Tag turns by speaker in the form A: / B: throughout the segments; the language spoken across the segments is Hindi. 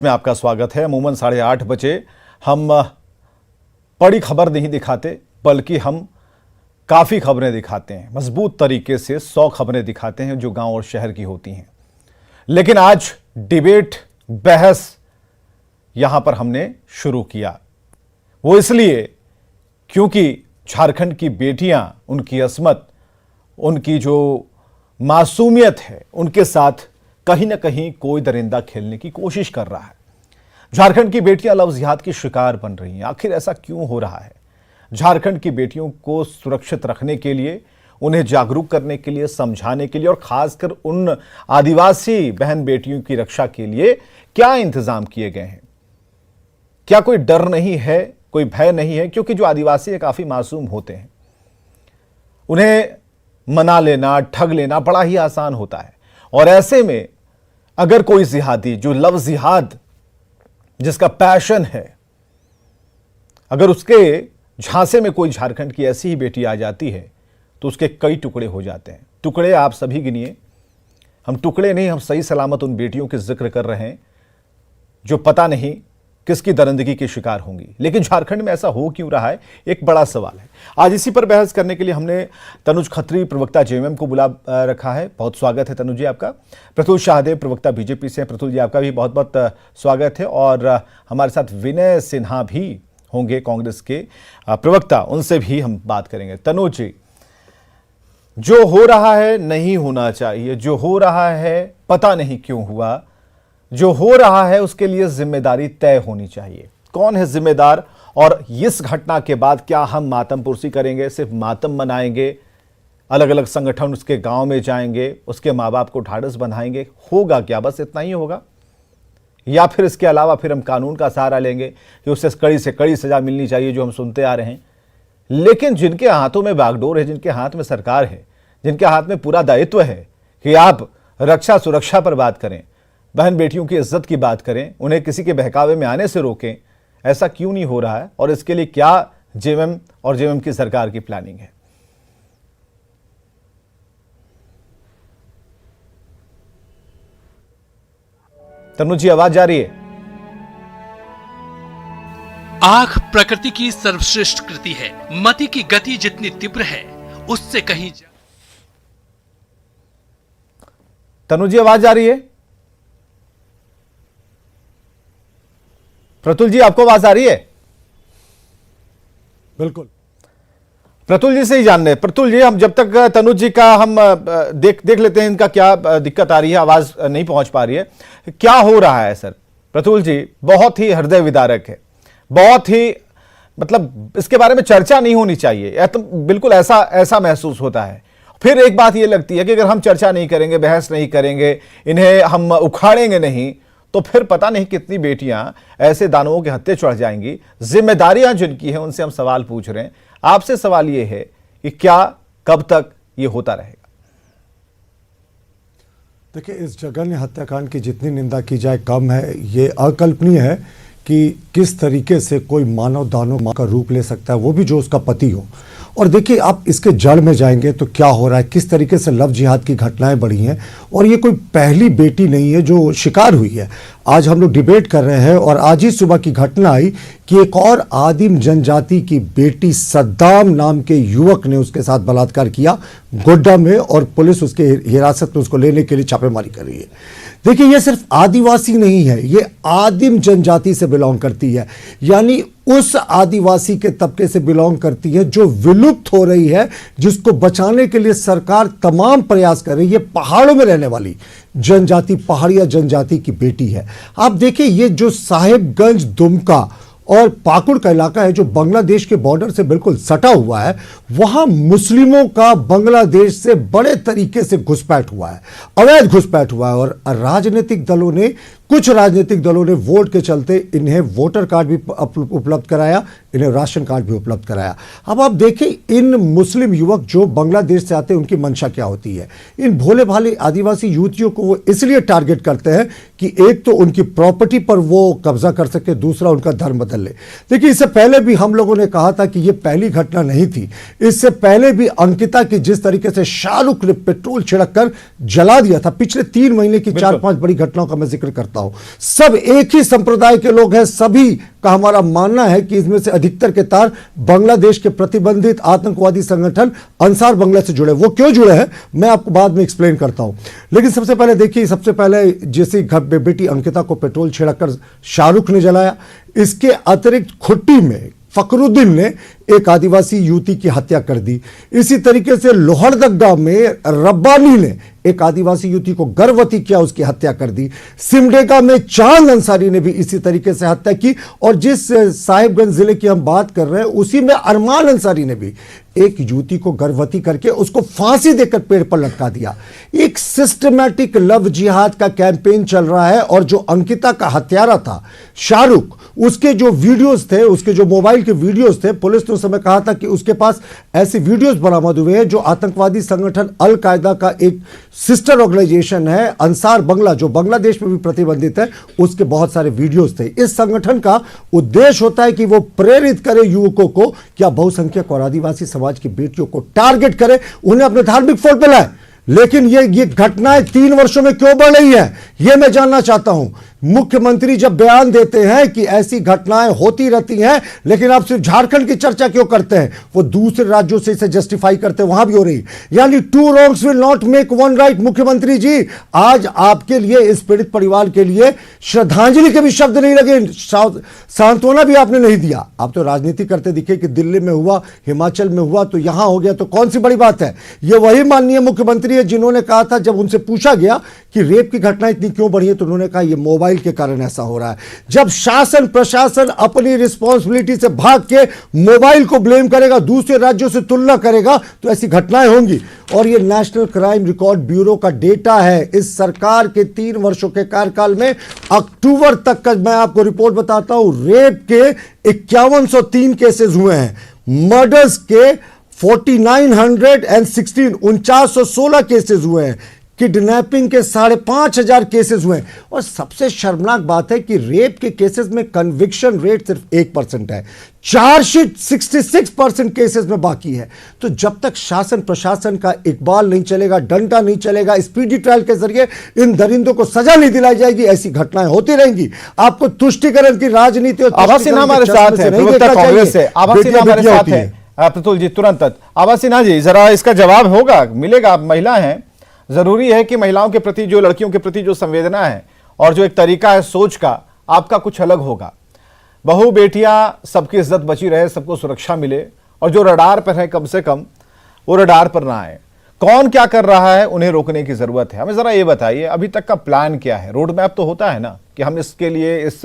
A: में आपका स्वागत है। अमूमन 8:30 बजे हम बड़ी खबर नहीं दिखाते, बल्कि हम काफ़ी खबरें दिखाते हैं, मजबूत तरीके से 100 खबरें दिखाते हैं जो गांव और शहर की होती हैं। लेकिन आज डिबेट, बहस यहां पर हमने शुरू किया, वो इसलिए क्योंकि झारखंड की बेटियां, उनकी अस्मत, उनकी जो मासूमियत है, उनके साथ कहीं ना कहीं कोई दरिंदा खेलने की कोशिश कर रहा है। झारखंड की बेटियां लव जिहाद की शिकार बन रही हैं। आखिर ऐसा क्यों हो रहा है? झारखंड की बेटियों को सुरक्षित रखने के लिए, उन्हें जागरूक करने के लिए, समझाने के लिए और खासकर उन आदिवासी बहन बेटियों की रक्षा के लिए क्या इंतजाम किए गए हैं? क्या कोई डर नहीं है, कोई भय नहीं है? क्योंकि जो आदिवासी है काफी मासूम होते हैं, उन्हें मना लेना, ठग लेना बड़ा ही आसान होता है। और ऐसे में अगर कोई जिहादी, जो लव जिहाद जिसका पैशन है, अगर उसके झांसे में कोई झारखंड की ऐसी ही बेटी आ जाती है तो उसके कई टुकड़े हो जाते हैं। टुकड़े आप सभी गिनिए, हम टुकड़े नहीं, हम सही सलामत उन बेटियों के जिक्र कर रहे हैं जो पता नहीं किसकी दरिंदगी के शिकार होंगी। लेकिन झारखंड में ऐसा हो क्यों रहा है, एक बड़ा सवाल है। आज इसी पर बहस करने के लिए हमने तनुज खत्री, प्रवक्ता जेएमएम को बुला रखा है। बहुत स्वागत है तनुज जी आपका। प्रतुल शाहदेव, प्रवक्ता बीजेपी से। प्रतुल जी आपका भी बहुत बहुत स्वागत है। और हमारे साथ विनय सिन्हा भी होंगे, कांग्रेस के प्रवक्ता, उनसे भी हम बात करेंगे। तनुज जी, जो हो रहा है नहीं होना चाहिए, जो हो रहा है पता नहीं क्यों हुआ, जो हो रहा है उसके लिए जिम्मेदारी तय होनी चाहिए। कौन है जिम्मेदार? और इस घटना के बाद क्या हम मातम पुरसी करेंगे, सिर्फ मातम मनाएंगे, अलग अलग संगठन उसके गांव में जाएंगे, उसके माँ बाप को ढाढ़स बंधाएंगे? होगा क्या, बस इतना ही होगा? या फिर इसके अलावा फिर हम कानून का सहारा लेंगे कि उससे कड़ी से कड़ी सजा मिलनी चाहिए, जो हम सुनते आ रहे हैं? लेकिन जिनके हाथों में बागडोर है, जिनके हाथ में सरकार है, जिनके हाथ में पूरा दायित्व है कि आप रक्षा सुरक्षा पर बात करें, बहन बेटियों की इज्जत की बात करें, उन्हें किसी के बहकावे में आने से रोकें, ऐसा क्यों नहीं हो रहा है? और इसके लिए क्या जेएमएम और जेएमएम की सरकार की प्लानिंग है? तनुज जी, आवाज जा रही है?
B: आंख प्रकृति की सर्वश्रेष्ठ कृति है। मति की गति जितनी तीव्र है, उससे कहीं
A: तनुज जी, आवाज जा रही है? प्रतुल जी, आपको आवाज आ रही है?
C: बिल्कुल।
A: प्रतुल जी से ही जानने। प्रतुल जी, हम जब तक तनुज जी का हम देख लेते हैं इनका क्या दिक्कत आ रही है, आवाज नहीं पहुंच पा रही है, क्या हो रहा है सर? प्रतुल जी, बहुत ही हृदय विदारक है, बहुत ही, मतलब इसके बारे में चर्चा नहीं होनी चाहिए, तो बिल्कुल ऐसा महसूस होता है। फिर एक बात ये लगती है कि अगर हम चर्चा नहीं करेंगे, बहस नहीं करेंगे, इन्हें हम उखाड़ेंगे नहीं, तो फिर पता नहीं कितनी बेटियां ऐसे दानवों के हत्थे चढ़ जाएंगी। जिम्मेदारियां जिनकी हैं उनसे हम सवाल पूछ रहे हैं। आपसे सवाल यह है कि क्या, कब तक ये होता रहेगा?
C: देखिए, इस जघन्य हत्याकांड की जितनी निंदा की जाए कम है। ये अकल्पनीय है कि किस तरीके से कोई मानव दानव का रूप ले सकता है, वो भी जो उसका पति हो। और देखिए, आप इसके जड़ में जाएंगे तो क्या हो रहा है, किस तरीके से लव जिहाद की घटनाएं बढ़ी हैं। और ये कोई पहली बेटी नहीं है जो शिकार हुई है। आज हम लोग डिबेट कर रहे हैं और आज ही सुबह की घटना आई कि एक और आदिम जनजाति की बेटी, सद्दाम नाम के युवक ने उसके साथ बलात्कार किया गोड्डा में, और पुलिस उसके हिरासत में उसको लेने के लिए छापेमारी कर रही है। देखिए, ये सिर्फ आदिवासी नहीं है, ये आदिम जनजाति से बिलोंग करती है, यानी उस आदिवासी के तबके से बिलोंग करती है जो विलुप्त हो रही है, जिसको बचाने के लिए सरकार तमाम प्रयास कर रही है। पहाड़ों में रहने वाली जनजाति, पहाड़िया जनजाति की बेटी है। आप देखिए, ये जो साहिबगंज, दुमका और पाकुड़ का इलाका है जो बांग्लादेश के बॉर्डर से बिल्कुल सटा हुआ है, वहां मुस्लिमों का बांग्लादेश से बड़े तरीके से घुसपैठ हुआ है, अवैध घुसपैठ हुआ है। और कुछ राजनीतिक दलों ने वोट के चलते इन्हें वोटर कार्ड भी उपलब्ध कराया, इन्हें राशन कार्ड भी उपलब्ध कराया। अब आप देखें, इन मुस्लिम युवक जो बांग्लादेश से आते हैं, उनकी मंशा क्या होती है। इन भोले भाले आदिवासी युवतियों को वो इसलिए टारगेट करते हैं कि एक तो उनकी प्रॉपर्टी पर वो कब्जा कर सके, दूसरा उनका धर्म बदल ले। देखिए, इससे पहले भी हम लोगों ने कहा था कि ये पहली घटना नहीं थी। इससे पहले भी अंकिता की जिस तरीके से शाहरुख ने पेट्रोल छिड़क कर जला दिया था, पिछले 3 महीने की 4-5 बड़ी घटनाओं का मैं जिक्र करता करता हूं, सब एक ही संप्रदाय के लोग हैं। सभी का हमारा मानना है कि इसमें से अधिकतर के तार बांग्लादेश के प्रतिबंधित आतंकवादी संगठन अंसार बांग्ला से जुड़े। वो क्यों जुड़े हैं मैं आपको बाद में एक्सप्लेन करता हूं, लेकिन सबसे पहले देखिए, सबसे पहले जैसे घर में बेटी अंकिता को पेट्रोल छिड़ककर शाहरुख ने जलाया, इसके अतिरिक्त खुट्टी में फकरुद्दीन ने एक आदिवासी युवती की हत्या कर दी। इसी तरीके से लोहरदगा में रब्बानी ने एक आदिवासी युवती को गर्भवती किया, उसकी हत्या कर दी। सिमडेगा में चांद अंसारी ने भी इसी तरीके से हत्या की। और जिस साहिबगंज जिले की हम बात कर रहे हैं उसी में अरमान अंसारी ने भी एक युवती को गर्भवती करके उसको फांसी देकर पेड़ पर लटका दिया। एक सिस्टमैटिक लव जिहाद का कैंपेन चल रहा है। और जो अंकिता का हत्यारा था शाहरुख, उसके जो वीडियोस थे, उसके जो मोबाइल के वीडियोस थे, पुलिस ने उस समय कहा था कि उसके पास ऐसे वीडियोस बरामद हुए हैं जो आतंकवादी संगठन अल कायदा का एक सिस्टर ऑर्गेनाइजेशन है अंसार बांग्ला, जो बांग्लादेश में भी प्रतिबंधित है, उसके बहुत सारे वीडियोस थे। इस संगठन का उद्देश्य होता है कि वो प्रेरित करे युवकों को क्या बहुसंख्यक और आदिवासी समाज की बेटियों को टारगेट करे, उन्हें अपने धार्मिक फोड़ पे लाए। लेकिन ये घटनाएं 3 वर्षों में क्यों बढ़ रही है, यह मैं जानना चाहता हूं। मुख्यमंत्री जब बयान देते हैं कि ऐसी घटनाएं होती रहती हैं, लेकिन आप सिर्फ झारखंड की चर्चा क्यों करते हैं? वो दूसरे राज्यों से इसे जस्टिफाई करते हैं, वहां भी हो रही। यानी 2 wrongs will not make 1 right। मुख्यमंत्री जी, आज आपके लिए, इस पीड़ित परिवार के लिए श्रद्धांजलि के भी शब्द नहीं लगे, सांत्वना भी आपने नहीं दिया। आप तो राजनीति करते दिखे कि दिल्ली में हुआ, हिमाचल में हुआ, तो यहां हो गया, तो कौन सी बड़ी बात है? ये वही माननीय मुख्यमंत्री है जिन्होंने कहा था, जब उनसे पूछा गया कि रेप की घटना इतनी क्यों बढ़ी है, तो उन्होंने कहा ये मोबाइल के कारण ऐसा हो रहा है। जब शासन प्रशासन अपनी रिस्पांसिबिलिटी से भाग के मोबाइल को ब्लेम करेगा, दूसरे राज्यों से तुलना करेगा, तो ऐसी घटनाएं होंगी। और ये नेशनल क्राइम रिकॉर्ड ब्यूरो का डेटा है। इस सरकार के 3 वर्षों के कार्यकाल में अक्टूबर तक का मैं आपको रिपोर्ट बताता हूं, रेप के 5103 केसेस हुए हैं, मर्डर्स के 4916 4916 केसेस हुए हैं, किडनैपिंग के 5500 केसेस हुए हैं। और सबसे शर्मनाक बात है कि रेप के केसेस में कन्विक्शन रेट सिर्फ 1% है, चार्जशीट 66% केसेस में बाकी है। तो जब तक शासन प्रशासन का इकबाल नहीं चलेगा, डंडा नहीं चलेगा, स्पीडी ट्रायल के जरिए इन दरिंदों को सजा नहीं दिलाई जाएगी, ऐसी घटनाएं होती रहेंगी। आपको तुष्टिकरण की राजनीति और
A: आभा सिन्हा हमारे साथ है, प्रवक्ता कांग्रेस से। आभा सिन्हा हमारे साथ है, प्रतुल जी तुरंत। आभा सिन्हा जी, जरा इसका जवाब होगा, मिलेगा। आप महिला हैं, जरूरी है कि महिलाओं के प्रति, जो लड़कियों के प्रति जो संवेदना है और जो एक तरीका है सोच का, आपका कुछ अलग होगा। बहू बेटियां, सबकी इज्जत बची रहे, सबको सुरक्षा मिले, और जो रडार पर है कम से कम वो रडार पर ना आए। कौन क्या कर रहा है, उन्हें रोकने की जरूरत है। हमें जरा ये बताइए, अभी तक का प्लान क्या है? रोड मैप तो होता है ना कि हम इसके लिए, इस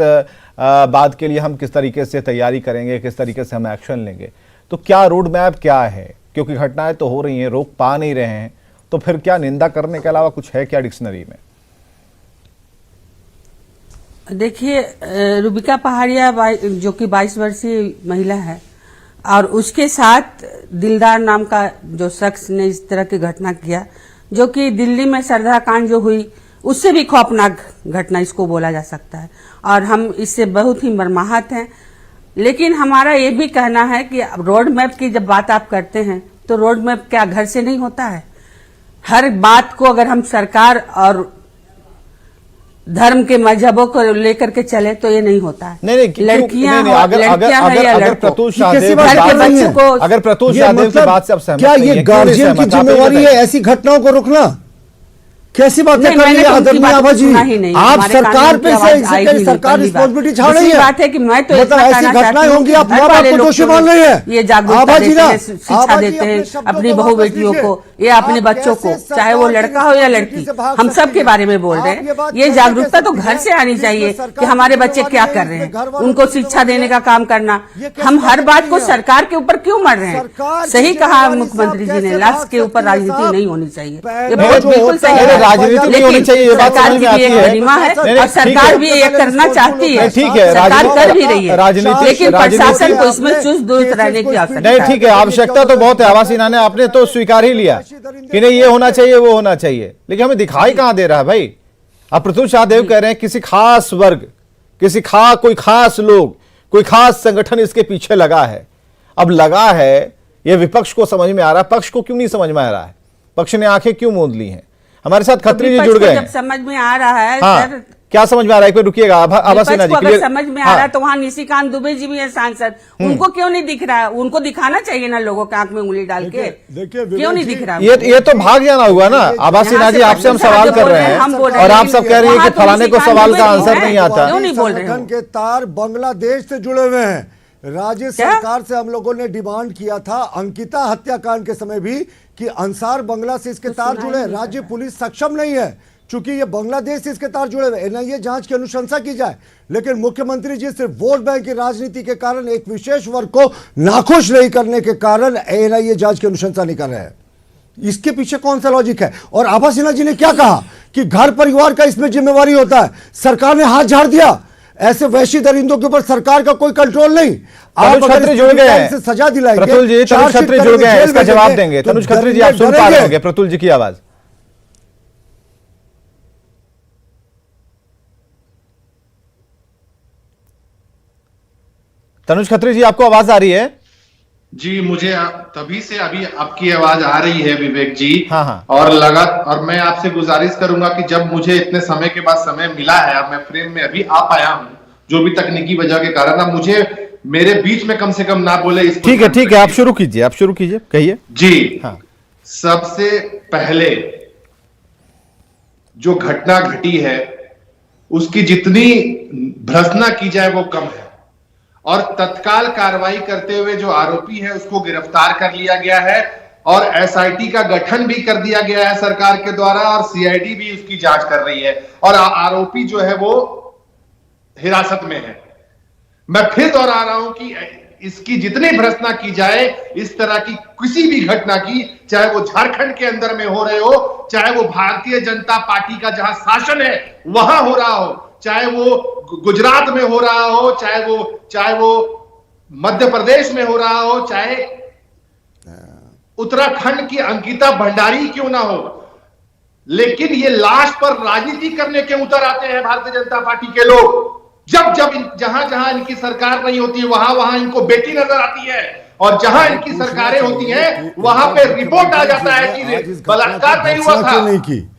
A: बात के लिए हम किस तरीके से तैयारी करेंगे, किस तरीके से हम एक्शन लेंगे, तो क्या रोड मैप क्या है? क्योंकि घटनाएं तो हो रही हैं, रोक पा नहीं रहे हैं, तो फिर क्या निंदा करने के अलावा कुछ है क्या डिक्शनरी में?
D: देखिए, रूबिका पहाड़िया जो कि 22 वर्षीय महिला है, और उसके साथ दिलदार नाम का जो शख्स ने इस तरह की घटना किया, जो कि दिल्ली में सरधा कांड जो हुई, उससे भी खौफनाक घटना इसको बोला जा सकता है। और हम इससे बहुत ही मर्माहत हैं। लेकिन हमारा ये भी कहना है कि रोड मैप की जब बात आप करते हैं, तो रोड मैप क्या घर से नहीं होता है? हर बात को अगर हम सरकार और धर्म के मजहबों को लेकर के चले तो ये नहीं होता है।
A: नहीं,
D: लड़कियां
A: अगर प्रतुल शाहदेव की बात से आप सहमत
C: क्या ये गार्जियन की जिम्मेवारी है ऐसी घटनाओं को रोकना? कैसी बात है? आभा जी, आप सरकार पे सरकार रिस्पॉन्सिबिलिटी छा रही है।
D: बात है कि मैं तो
C: ऐसी घटनाएं होंगी, आप दोषी मान रही है।
D: ये जागरूकता देते हैं, शिक्षा देते हैं अपनी बहू बेटियों को या अपने बच्चों को, चाहे वो लड़का हो या लड़की, हम सब के बारे में बोल रहे हैं। ये जागरूकता तो घर से आनी चाहिए कि हमारे बच्चे क्या कर रहे हैं, उनको शिक्षा देने का काम करना। हम हर बात को सरकार के ऊपर क्यों मर रहे हैं? सही कहा मुख्यमंत्री जी ने, लक्ष्य के ऊपर राजनीति नहीं होनी चाहिए, ये बिल्कुल सही है।
A: राजनीति नहीं होनी चाहिए, ये बात समझ में आती है।
D: और सरकार भी ये करना चाहती है,
A: ठीक है,
D: सरकार कर भी रही है,
A: राजनीति,
D: लेकिन प्रशासन को इसमें चुस्त दुरुस्त रहने की आवश्यकता
A: नहीं। ठीक है, आवश्यकता तो बहुत है। आभा सिन्हा ने, आपने तो स्वीकार ही लिया कि नहीं ये होना चाहिए, वो होना चाहिए, लेकिन हमें दिखाई कहां दे रहा है भाई? अब प्रतुल शाहदेव कह रहे हैं किसी खास वर्ग, कोई खास लोग, कोई खास संगठन इसके पीछे लगा है। अब लगा है, ये विपक्ष को समझ में आ रहा है, पक्ष को क्यों नहीं समझ में आ रहा है? पक्ष ने आंखें क्यों मूंद ली हैं? हमारे साथ खत्री जी जुड़ गए हैं।
D: जब समझ में आ रहा है,
A: हाँ,
D: सर,
A: क्या समझ में आ रहा है? कोई रुकिएगा, आभा सिन्हा जी
D: अगर
A: clear-
D: समझ में आ
A: हाँ।
D: रहा है तो वहाँ निशिकांत दुबे जी भी है सांसद, उनको क्यों नहीं दिख रहा है? उनको दिखाना चाहिए ना लोगों के आंख में उंगली डाल के।
C: देखिए
D: क्यों नहीं
C: विवेक
D: दिख रहा?
A: ये तो भाग जाना हुआ ना। आभा सिन्हा जी, आपसे हम सवाल कर रहे हैं
D: हम बोल रहे
A: और
D: हैं,
A: आप सब कह रही है
D: वहाँ
A: कि
D: तो
A: फलाने को
D: निशिकांत
A: सवाल
D: दुबे
A: का
D: जी
A: आंसर
D: हैं।
A: नहीं आता।
D: क्यों नहीं बोल रहे हो?
C: संगठन के तार बांग्लादेश से जुड़े हुए हैं। राज्य
D: क्या?
C: सरकार से हम लोगों ने डिमांड किया था अंकिता हत्याकांड के समय भी कि अंसार बंगला से इसके तार जुड़े हैं। राज्य पुलिस सक्षम नहीं है, चूंकि ये बांग्लादेश से इसके तार जुड़े हुए। एनआईए जांच की अनुशंसा की जाए, लेकिन मुख्यमंत्री जी सिर्फ वोट बैंक की राजनीति के कारण, एक विशेष वर्ग को नाखुश नहीं करने के कारण एनआईए जांच की अनुशंसा नहीं कर रहे हैं। इसके पीछे कौन सा लॉजिक है? और आभा सिन्हा जी ने क्या कहा कि घर परिवार का इसमें जिम्मेवारी होता है, सरकार ने हाथ झाड़ दिया। ऐसे वैश्य दरिंदों के ऊपर सरकार का कोई कंट्रोल नहीं।
A: तनुज खत्री जुड़ गए हैं,
C: से सजा दिलाएंगे,
A: प्रतुल जी, तनुज
C: चार्जशीट
A: खत्री जुड़
C: करेंगे,
A: गए हैं,
C: जेल
A: इसका
C: भेजेंगे,
A: जवाब देंगे।
C: तो
A: तनुज खत्री जी, आप सुन पा रहे
C: डरेंगे।
A: होंगे प्रतुल जी की आवाज। तनुज खत्री जी, आपको आवाज आ रही है?
E: जी, मुझे तभी से अभी आपकी आवाज आ रही है विवेक जी।
A: हाँ, हाँ।
E: और मैं आपसे गुजारिश करूंगा कि जब मुझे इतने समय के बाद समय मिला है और मैं फ्रेम में अभी आ पाया हूं, जो भी तकनीकी वजह के कारण, अब मुझे मेरे बीच में कम से कम ना बोले। इस
A: ठीक है, आप शुरू कीजिए, कहिए
E: जी।
A: हाँ।
E: सबसे पहले जो घटना घटी है उसकी जितनी भर्त्सना की जाए वो कम है, और तत्काल कार्रवाई करते हुए जो आरोपी है उसको गिरफ्तार कर लिया गया है और एसआईटी का गठन भी कर दिया गया है सरकार के द्वारा, और सीआईडी भी उसकी जांच कर रही है, और आरोपी जो है वो हिरासत में है। मैं फिर दोहरा रहा हूं कि इसकी जितनी भर्त्सना की जाए, इस तरह की किसी भी घटना की, चाहे वो झारखंड के अंदर में हो रहे हो, चाहे वो भारतीय जनता पार्टी का जहां शासन है वहां हो रहा हो, चाहे वो गुजरात में हो रहा हो, चाहे वो मध्य प्रदेश में हो रहा हो, चाहे उत्तराखंड की अंकिता भंडारी क्यों ना हो, लेकिन ये लाश पर राजनीति करने के उतर आते हैं भारतीय जनता पार्टी के लोग। जब जहां जहां इनकी सरकार नहीं होती है वहां वहां इनको बेटी नजर आती है, और जहां इनकी सरकारें होती हैं वहां पे रिपोर्ट आ जाता है कि बलात्कार नहीं हुआ था।
C: नहीं की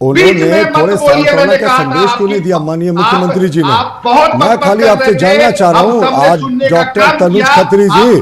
C: उन्होंने थोड़े सांत्वना का संदेश क्यों नहीं दिया माननीय मुख्यमंत्री जी ने? मैं खाली आपसे जानना चाह रहा हूं, आज डॉक्टर तनुज खत्री जी,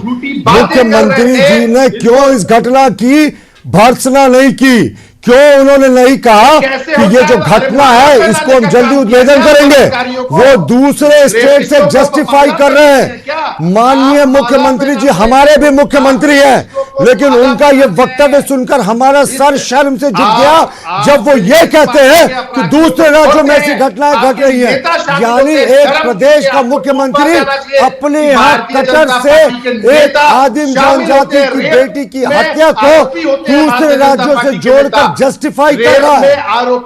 C: मुख्यमंत्री जी ने क्यों इस घटना की भर्त्सना नहीं की? क्यों उन्होंने नहीं कहा कि ये जो घटना है इसको हम जल्दी उद्भेदन करेंगे? वो दूसरे स्टेट से जस्टिफाई कर रहे हैं। माननीय मुख्यमंत्री जी हमारे भी मुख्यमंत्री हैं, लेकिन उनका ये वक्तव्य सुनकर हमारा सर शर्म से झुक गया जब वो ये कहते हैं कि दूसरे राज्यों में ऐसी घटनाएं घट रही है। यानी एक प्रदेश का मुख्यमंत्री अपने यहाँ कतर से एक आदिम जनजाति की बेटी की हत्या को दूसरे राज्यों से जोड़कर जस्टिफाई कर रहा है।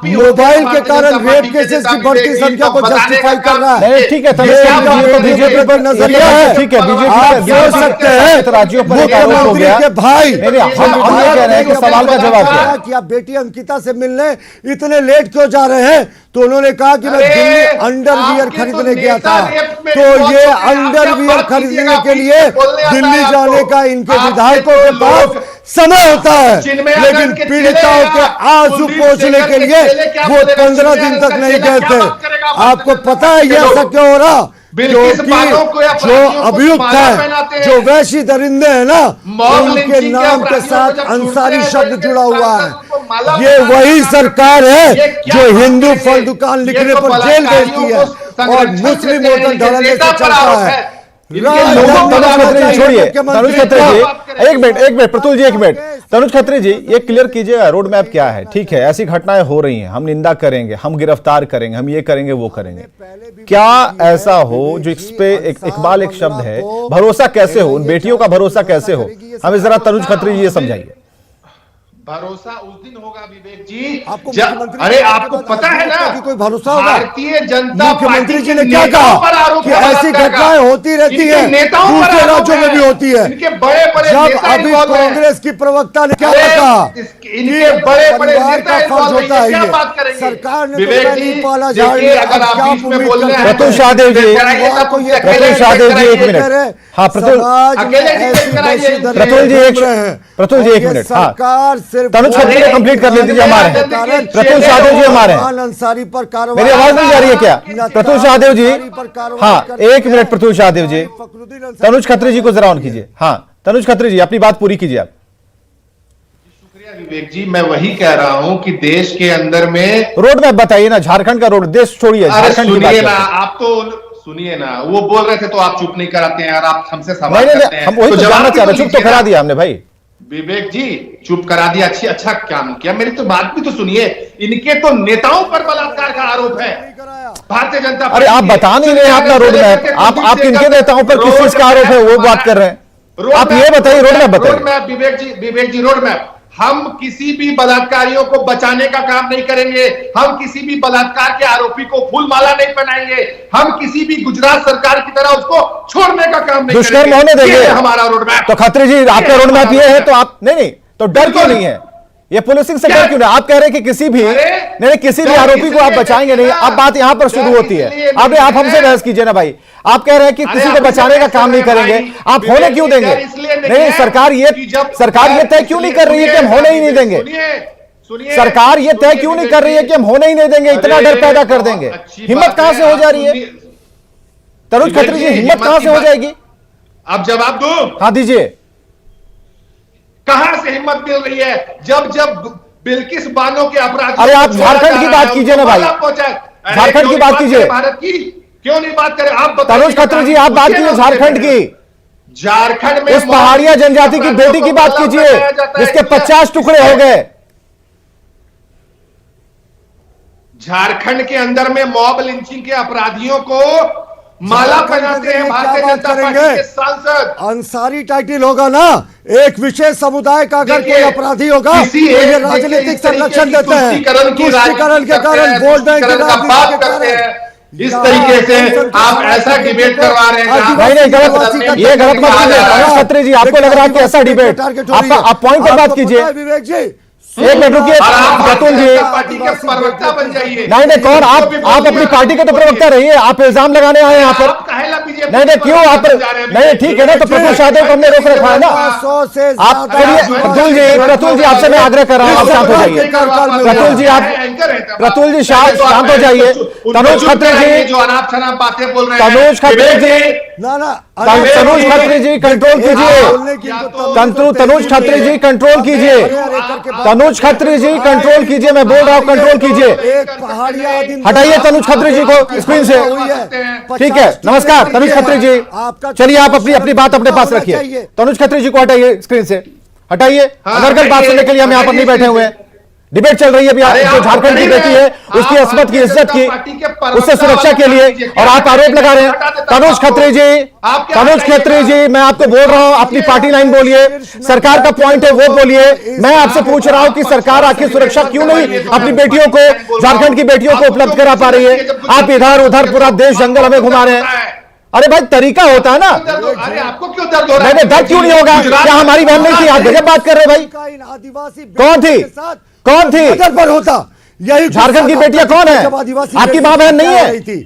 C: मोबाइल के कारण रेप केसेस की बढ़ती संख्या को जस्टिफाई कर रहा है।
A: ठीक है,
C: बीजेपी पर नजरिया है।
A: ठीक है, बीजेपी
C: आप सोच सकते हैं
A: राज्यों पर एक आरोप हो
C: मुख्यमंत्री
A: गया।
C: के भाई
A: हम ये कह रहे हैं कि सवाल का जवाब क्या है?
C: कि आप बेटी अंकिता से मिलने इतने लेट क्यों जा रहे हैं? तो उन्होंने कहा कि मैं दिल्ली अंडरवियर खरीदने गया था। तो ये अंडरवियर खरीदने के लिए दिल्ली जाने का इनके विधायकों के पास समय होता है, लेकिन पीड़िताओं के आंसू पोंछने के लिए वो 15 दिन तक नहीं गए थे। आपको पता है ये ऐसा क्यों हो रहा? क्योंकि जो अभियुक्त है, जो वैशी दरिंदे हैं ना, उनके नाम के साथ अंसारी शब्द जुड़ा हुआ है। ये वही सरकार है जो हिंदू फल दुकान लिखने पर जेल भेजती है और मुस्लिम होटल धड़ल्ले से चलता है।
A: छोड़िए तनुज खत्री जी, एक मिनट प्रतुल जी, एक मिनट। तनुज खत्री जी, ये क्लियर कीजिएगा रोड मैप क्या है? ठीक है, ऐसी घटनाएं हो रही हैं, हम निंदा करेंगे, हम गिरफ्तार करेंगे, हम ये करेंगे वो करेंगे। क्या ऐसा हो जो इस पे इकबाल एक शब्द है, भरोसा कैसे हो? उन बेटियों का भरोसा कैसे हो? हमें जरा तनुज खत्री जी ये समझाइए।
E: भरोसा उस दिन होगा विवेक जी,
C: आपको
E: अरे आपको पता है ना
C: कि कोई भरोसा होगा?
E: भारतीय जनता
C: मुख्यमंत्री जी ने क्या कहा कि ऐसी घटनाएं होती रहती है, दूसरे राज्यों में भी होती है।
E: इनके बड़े बड़े
C: जब अभी कांग्रेस की प्रवक्ता ने क्या कहा,
E: इनके बड़े बड़े
C: नेता का फर्ज होता है,
E: क्या बात करेंगे?
C: सरकार ने
E: विवेक
C: नहीं
E: जी,
C: पाला
E: देखिए, अगर आप बीच में बोल रहे हैं
A: प्रतुल शाहदेव जी, प्रतुल शाहदेव जी एक मिनट। हाँ प्रतुल जी एक मिनट। हाँ,
C: सरकार सिर्फ
A: तनुज खत्री को कंप्लीट कर लेते हमारे प्रत्युष शाहदेव जी हमारे
C: अंसारी पर कार्रवाई।
A: मेरी आवाज नहीं जा रही है क्या? प्रत्युष शाहदेव जी, हाँ एक मिनट प्रत्युष शाहदेव जी, तनुज खत्री जी को जरा ऑन कीजिए। हाँ तनुज खत्री जी अपनी बात पूरी कीजिए आप।
E: शुक्रिया विवेक जी, मैं वही कह रहा हूं कि देश के अंदर में
A: रोड मैप बताइए ना, झारखंड का रोड, देश छोड़िए
E: अरे
A: झारखंड की बात
E: सुनिए ना,
A: करते हैं।
E: आप तो सुनिए ना, वो बोल रहे थे तो आप चुप नहीं कराते हैं और आप हमसे सवाल
A: नहीं
E: करते
A: नहीं
E: हैं।
A: हम वही तो
E: जवाब
A: जानना
E: भी
A: चाह रहे,
E: तो
A: चुप तो
E: लीजिए
A: करा
E: ना।
A: दिया हमने भाई।
E: विवेक जी चुप करा दिया, अच्छा काम किया। मेरी तो बात भी तो सुनिए, इनके तो नेताओं पर बलात्कार का आरोप है भारतीय जनता
A: अरे आप बता नहीं रहे अपना रोड मैप, आप किनके नेताओं पर किस चीज का आरोप है वो बात कर रहे हैं। आप ये बताइए, रोड मैप बताइए।
E: रोड मैप विवेक जी रोड मैप। हम किसी भी बलात्कारियों को बचाने का काम नहीं करेंगे, हम किसी भी बलात्कार के आरोपी को फूल माला नहीं पहनाएंगे, हम किसी भी गुजरात सरकार की तरह उसको छोड़ने का काम नहीं
A: दुष्कर्म होने देंगे
E: ये है हमारा रोड मैप।
A: तो खत्री जी आपका रोड मैप ये है तो आप नहीं तो डर क्यों नहीं है? ये पुलिसिंग से डर क्यों नहीं? आप कह रहे हैं कि किसी भी नहीं किसी भी आरोपी को आप बचाएंगे नहीं। अब बात यहां पर शुरू होती है। अब आप हमसे बहस कीजिए ना भाई। आप कह रहे हैं कि किसी को बचाने का काम नहीं करेंगे, आप होने क्यों देंगे? नहीं सरकार ये तय क्यों नहीं कर रही है कि हम होने ही नहीं देंगे? सरकार ये तय क्यों नहीं कर रही है कि हम होने ही नहीं देंगे? इतना डर पैदा कर देंगे, हिम्मत कहां से हो जा रही है? तनुज खत्री जी हिम्मत कहां से हो जाएगी?
E: अब जवाब दो।
A: हाँ दीजिए।
E: कहां से हिम्मत मिल रही है जब बिल्किस बानो के अपराध।
A: अरे आप झारखंड की बात कीजिए ना भाई, झारखंड की बात कीजिए।
E: भारत की क्यों नहीं बात करें? आप
A: तनुज खत्री जी आप बात कीजिए झारखंड की,
E: झारखंड में
A: उस पहाड़िया जनजाति की बेटी की बात कीजिए जिसके 50 टुकड़े हो गए।
E: झारखंड के अंदर में मॉब लिंचिंग के अपराधियों को माला पहनाते हैं भारतीय जनता पार्टी के सांसद।
C: अंसारी टाइटल होगा ना, एक विशेष समुदाय का अगर कोई अपराधी होगा तो ये राजनीतिक संरक्षण देते हैं, तुष्टीकरण के कारण वोट बैंक के
E: बात करते हैं। इस तरीके से आप ऐसा डिबेट करवा रहे हैं।
A: नहीं गलत, ये गलत मत कीजिए तनुज खत्री जी। आपको लग रहा है कि ऐसा डिबेट आप पॉइंट पर बात कीजिए।
C: विवेक जी
A: एक मिनट रुकिए प्रतुल जी।
E: पार्टी के प्रवक्ता बन जाइए।
A: नहीं कौन आप अपनी पार्टी के तो प्रवक्ता रहिए, आप इल्जाम लगाने आए यहाँ पर। नहीं क्यों आप नहीं ठीक है ना, तो प्रत्युष शाहदेव को हमने रोक रखा है ना। आप सुनिए प्रतुल जी आपसे मैं आग्रह कर रहा हूँ, आप शांत हो जाइए। प्रतुल जी शांत हो जाइए। तनुज खत्री जी
E: जो अनाप शनाप बातें बोल रहे हैं,
A: तनुज खत्री जी तनुज खत्री जी कंट्रोल कीजिए। तनुज खत्री जी कंट्रोल कीजिए। तनुज खत्री जी कंट्रोल कीजिए, मैं बोल रहा हूँ कंट्रोल कीजिए। हटाइए तनुज खत्री जी को स्क्रीन से। ठीक है नमस्कार तनुज खत्री जी, चलिए आप अपनी बात अपने पास रखिए। तनुज खत्री जी को हटाइए स्क्रीन से, हटाइए। अनर्गल बात सुनने के लिए हम यहाँ पर नहीं बैठे हुए हैं। डिबेट चल रही है अभी, जो झारखंड की बेटी है उसकी अस्मत की इज्जत की उससे सुरक्षा के लिए, और आप आरोप लगा रहे हैं। तनुज खत्री जी मैं आपको बोल रहा हूं अपनी पार्टी लाइन बोलिए, सरकार का पॉइंट है वो बोलिए। मैं आपसे पूछ रहा हूं कि सरकार आखिर सुरक्षा क्यों नहीं अपनी बेटियों को, झारखंड की बेटियों को उपलब्ध करा पा रही है? आप इधर उधर पूरा देश जंगल हमें घुमा रहे हैं। अरे भाई तरीका होता है ना।
E: अरे आपको क्यों दर्द हो रहा है?
A: दर्द क्यों नहीं होगा? क्या हमारी बहन नहीं थी? आप गजब बात कर रहे भाई। कौन थी
C: पर होता यही
A: झारखंड की बेटियां कौन है? आपकी मां बहन नहीं है?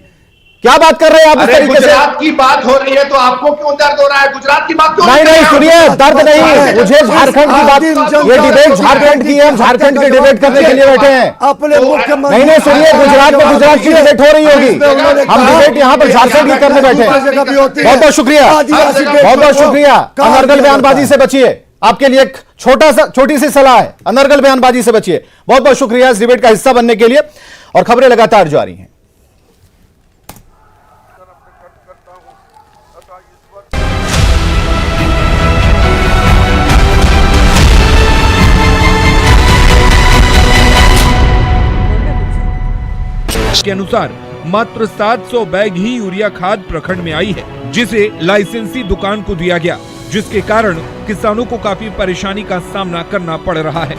A: क्या बात कर रहे हैं आप इस तरीके से?
E: गुजरात की बात हो रही है तो आपको क्यों दर्द हो रहा है? गुजरात की बात क्यों
A: नहीं सुनिए, दर्द नहीं, मुझे झारखंड की बात, ये डिबेट झारखंड की है, हम झारखड के डिबेट करने के लिए बैठे हैं।
C: अपने मुख्यमंत्री
A: नहीं सुनिए, गुजरात में गुजरात की डिबेट हो रही होगी, हम डिबेट यहाँ पर झारखंड की करने बैठे हैं। बहुत बहुत शुक्रिया। अनर्गल बयानबाजी से बचिए, आपके लिए एक छोटी सी सलाह है, अनर्गल बयानबाजी से बचिए। बहुत बहुत शुक्रिया इस डिबेट का हिस्सा बनने के लिए, और खबरें लगातार जारी हैं।
F: के अनुसार मात्र 700 बैग ही यूरिया खाद प्रखंड में आई है, जिसे लाइसेंसी दुकान को दिया गया, जिसके कारण किसानों को काफी परेशानी का सामना करना पड़ रहा है।